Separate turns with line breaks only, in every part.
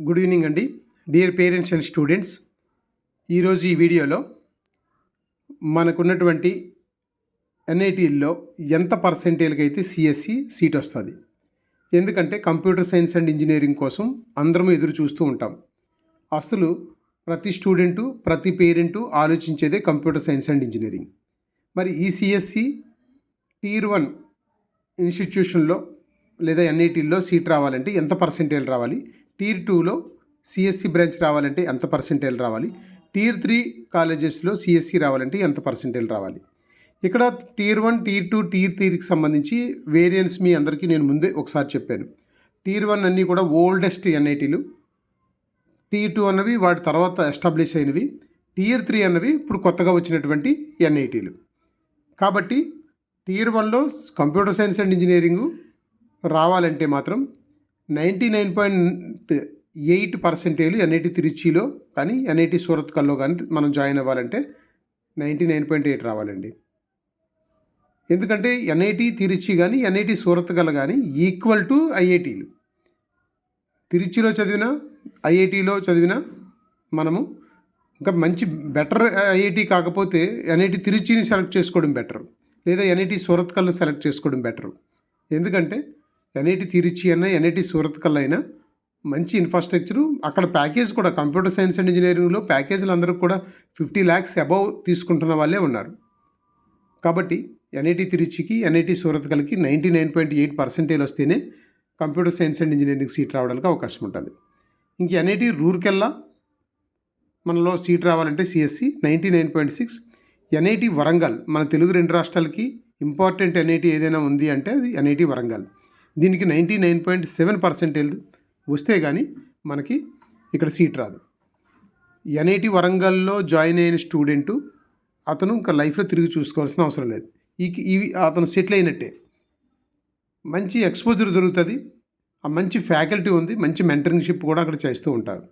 Good evening అండి. Dear parents and students, ఈరోజు ఈ వీడియోలో మనకున్నటువంటి ఎన్ఐటీల్లో ఎంత పర్సెంటేజ్కి అయితే సిఎస్సి సీట్ వస్తుంది. ఎందుకంటే కంప్యూటర్ సైన్స్ అండ్ ఇంజనీరింగ్ కోసం అందరం ఎదురు చూస్తూ ఉంటాం. అసలు ప్రతి స్టూడెంటు ప్రతి పేరెంటు ఆలోచించేదే కంప్యూటర్ సైన్స్ అండ్ ఇంజనీరింగ్. మరి ఈ సిఎస్సి టియర్ 1 ఇన్స్టిట్యూషన్లో లేదా ఎన్ఐటీల్లో సీట్ రావాలంటే ఎంత పర్సెంటేజ్ రావాలి, టియర్ 2లో సిఎస్సి బ్రాంచ్ రావాలంటే ఎంత పర్సెంటేజ్ రావాలి, టియర్ 3 కాలేజెస్లో సిఎస్సి రావాలంటే ఎంత పర్సెంటేజ్ రావాలి. ఇక్కడ టియర్ 1, టియర్ 2, టియర్ 3కి సంబంధించి వేరియన్స్ మీ అందరికీ నేను ముందే ఒకసారి చెప్పాను. టియర్ 1 అన్నీ కూడా ఓల్డెస్ట్ ఎన్ఐటీలు, టియర్ 2 అన్నవి వాటి తర్వాత ఎస్టాబ్లిష్ అయినవి, టియర్ 3 అన్నవి ఇప్పుడు కొత్తగా వచ్చినటువంటి ఎన్ఐటీలు. కాబట్టి టియర్ 1లో కంప్యూటర్ సైన్స్ అండ్ ఇంజనీరింగు రావాలంటే మాత్రం 99.8% ఎన్ఐటి తిరుచిలో కానీ ఎన్ఐటి సూరత్కల్లో కానీ మనం జాయిన్ అవ్వాలంటే 99.8 రావాలండి. ఎందుకంటే ఎన్ఐటి తిరుచి కానీ ఎన్ఐటి సూరత్కల్ కానీ ఈక్వల్ టు ఐఐటీలు. తిరుచిలో చదివినా ఐఐటీలో చదివినా మనము ఇంకా మంచి బెటర్ ఐఐటి కాకపోతే ఎన్ఐటి తిరుచిని సెలెక్ట్ చేసుకోవడం బెటర్, లేదా ఎన్ఐటి సూరత్కల్ని సెలెక్ట్ చేసుకోవడం బెటర్. ఎందుకంటే ఎన్ఐటి తిరుచి అయినా ఎన్ఐటి సూరత్కల్ అయినా మంచి ఇన్ఫ్రాస్ట్రక్చరు, అక్కడ ప్యాకేజ్ కూడా కంప్యూటర్ సైన్స్ అండ్ ఇంజనీరింగ్లో ప్యాకేజీలు అందరూ కూడా 50 lakhs అబవ్ తీసుకుంటున్న వాళ్ళే ఉన్నారు. కాబట్టి ఎన్ఐటి తిరుచికి ఎన్ఐటి సూరత్కల్కి 99.8% వస్తేనే computer science and engineering seat రావడానికి అవకాశం ఉంటుంది. ఇంక ఎన్ఐటి రూర్కెల్లా మనలో సీట్ రావాలంటే సిఎస్సి 99.6. ఎన్ఐటి వరంగల్ మన తెలుగు 2 రాష్ట్రాలకి ఇంపార్టెంట్ ఎన్ఐటి ఏదైనా ఉంది అంటే అది ఎన్ఐటి వరంగల్. దీనికి 99.7% వస్తే కానీ మనకి ఇక్కడ సీట్ రాదు. ఎన్ఐటి వరంగల్లో జాయిన్ అయిన స్టూడెంటు అతను ఇంకా లైఫ్లో తిరిగి చూసుకోవాల్సిన అవసరం లేదు. ఇవి అతను సెటిల్ అయినట్టే. మంచి ఎక్స్పోజర్ దొరుకుతుంది, ఆ మంచి ఫ్యాకల్టీ ఉంది, మంచి మెంటరింగ్షిప్ కూడా అక్కడ చేస్తూ ఉంటారు.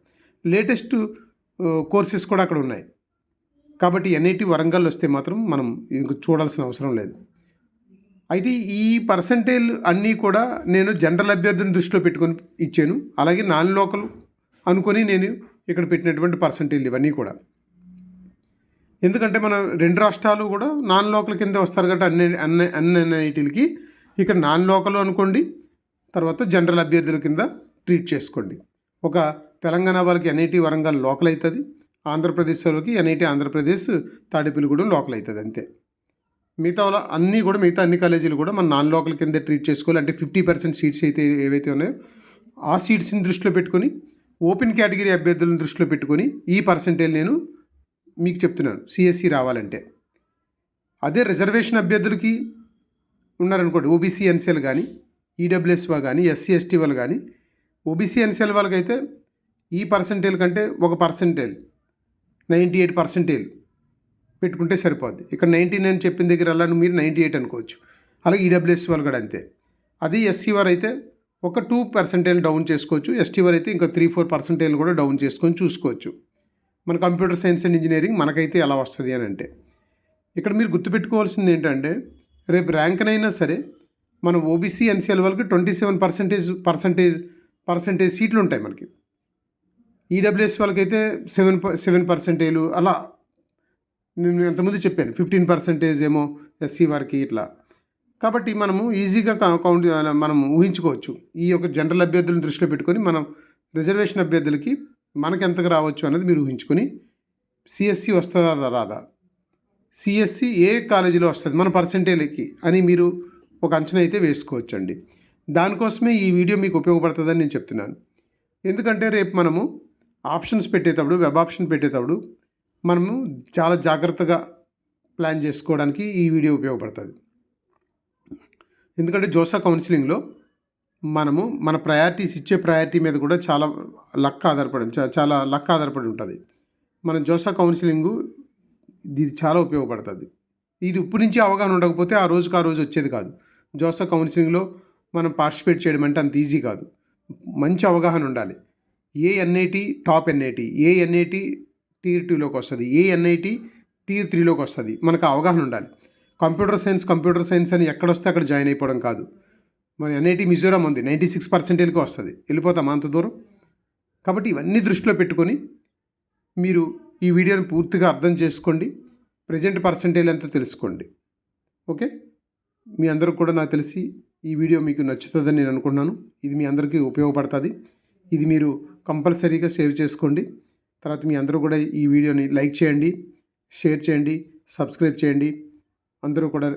లేటెస్ట్ కోర్సెస్ కూడా అక్కడ ఉన్నాయి. కాబట్టి ఎన్ఐటి వరంగల్ వస్తే మాత్రం మనం ఇంక చూడాల్సిన అవసరం లేదు. అయితే ఈ పర్సంటేజ్ అన్నీ కూడా నేను జనరల్ అభ్యర్థిని దృష్టిలో పెట్టుకొని ఇచ్చాను. అలాగే నాన్ లోకల్ అనుకొని నేను ఇక్కడ పెట్టినటువంటి పర్సంటేజ్ ఇవన్నీ కూడా. ఎందుకంటే మన 2 రాష్ట్రాలు కూడా నాన్ లోకల్ కింద వస్తారు కాబట్టి అన్ని ఎన్ఐటీలకి ఇక్కడ నాన్ లోకల్ అనుకోండి, తర్వాత జనరల్ అభ్యర్థుల కింద ట్రీట్ చేసుకోండి. ఒక తెలంగాణ వాళ్ళకి ఎన్ఐటి వరంగల్ లోకల్ అవుతుంది, ఆంధ్రప్రదేశ్ వాళ్ళకి ఎన్ఐటి ఆంధ్రప్రదేశ్ తాడేపల్లిగూడెం లోకల్ అవుతుంది అంతే. మిగతా అన్ని కాలేజీలు కూడా మన నాన్ లోకల్ కింద ట్రీట్ చేసుకోవాలి. అంటే 50% సీట్స్ అయితే ఏవైతే ఉన్నాయో ఆ సీట్స్ని దృష్టిలో పెట్టుకొని ఓపెన్ కేటగిరీ అభ్యర్థులను దృష్టిలో పెట్టుకొని ఈ పర్సంటేజ్ నేను మీకు చెప్తున్నాను సిఎస్సి రావాలంటే. అదే రిజర్వేషన్ అభ్యర్థులకి ఉన్నారనుకోండి, ఓబీసీ ఎన్సీఎల్ కానీ ఈడబ్ల్యూఎస్ కానీ ఎస్సీ ఎస్టీ వాళ్ళు కానీ, ఓబీసీ ఎన్సీఎల్ వాళ్ళకైతే ఈ పర్సంటేజ్ కంటే 1% 98% పెట్టుకుంటే సరిపోద్ది. ఇక్కడ 99 చెప్పిన దగ్గర అలా మీరు 98 అనుకోవచ్చు. అలాగే ఈడబ్ల్యూఎస్ వాళ్ళు కూడా అంతే. అది ఎస్సీ వారు అయితే ఒక 2% డౌన్ చేసుకోవచ్చు, ఎస్టీ వారు అయితే ఇంకా 3-4% కూడా డౌన్ చేసుకొని చూసుకోవచ్చు. మన కంప్యూటర్ సైన్స్ అండ్ ఇంజనీరింగ్ మనకైతే ఎలా వస్తుంది అని అంటే, ఇక్కడ మీరు గుర్తుపెట్టుకోవాల్సింది ఏంటంటే రేపు ర్యాంక్నైనా సరే మన ఓబీసీ ఎన్సీఎల్ వాళ్ళకి 27% సీట్లు ఉంటాయి మనకి. ఈడబ్ల్యూఎస్ వాళ్ళకైతే 7% అలా నేను ఎంతమంది చెప్పాను, 15% ఏమో ఎస్సీ వారికి ఇట్లా. కాబట్టి మనము ఈజీగా మనం ఊహించుకోవచ్చు. ఈ యొక్క జనరల్ అభ్యర్థులను దృష్టిలో పెట్టుకొని మనం రిజర్వేషన్ అభ్యర్థులకి మనకు ఎంతకు రావచ్చు అనేది మీరు ఊహించుకొని సిఎస్సి వస్తుందా రాదా, సిఎస్సి ఏ కాలేజీలో వస్తుంది మన పర్సంటేజ్కి అని మీరు ఒక అంచనా అయితే వేసుకోవచ్చు అండి. దానికోసమే ఈ వీడియో మీకు ఉపయోగపడుతుందని నేను చెప్తున్నాను. ఎందుకంటే రేపు మనము ఆప్షన్స్ పెట్టేటప్పుడు, వెబ్ ఆప్షన్ పెట్టేటప్పుడు మనము చాలా జాగ్రత్తగా ప్లాన్ చేసుకోవడానికి ఈ వీడియో ఉపయోగపడుతుంది. ఎందుకంటే జోసా కౌన్సిలింగ్లో మనము మన ప్రయారిటీస్ ఇచ్చే ప్రయారిటీ మీద కూడా చాలా లక్ ఆధారపడి ఉంటుంది. మన జోసా కౌన్సిలింగు ఇది చాలా ఉపయోగపడుతుంది. ఇది ఇప్పుడు నుంచి అవగాహన ఉండకపోతే ఆ రోజు వచ్చేది కాదు. జోసా కౌన్సిలింగ్లో మనం పార్టిసిపేట్ చేయడం అంటే అంత ఈజీ కాదు. మంచి అవగాహన ఉండాలి. ఏ ఎన్ఐటి టాప్ ఎన్ఐటి, ఏ ఎన్ఐటి టియర్ 2లోకి వస్తుంది, ఏ ఎన్ఐటి టియర్ 3లోకి వస్తుంది, మనకు అవగాహన ఉండాలి. కంప్యూటర్ సైన్స్ అని ఎక్కడొస్తే అక్కడ జాయిన్ అయిపోవడం కాదు. మన ఎన్ఐటి మిజోరాం ఉంది, 96%కి వస్తుంది, వెళ్ళిపోతాం అంత దూరం. కాబట్టి ఇవన్నీ దృష్టిలో పెట్టుకొని మీరు ఈ వీడియోని పూర్తిగా అర్థం చేసుకోండి, ప్రజెంట్ పర్సంటేజ్ ఎంతో తెలుసుకోండి. ఓకే, మీ అందరూ కూడా నాకు తెలిసి ఈ వీడియో మీకు నచ్చుతుందని నేను అనుకున్నాను. ఇది మీ అందరికీ ఉపయోగపడుతుంది. ఇది మీరు కంపల్సరీగా సేవ్ చేసుకోండి. తర్వాత మీ అందరూ కూడా ఈ వీడియోని లైక్ చేయండి, షేర్ చేయండి, సబ్స్క్రైబ్ చేయండి. అందరూ కూడా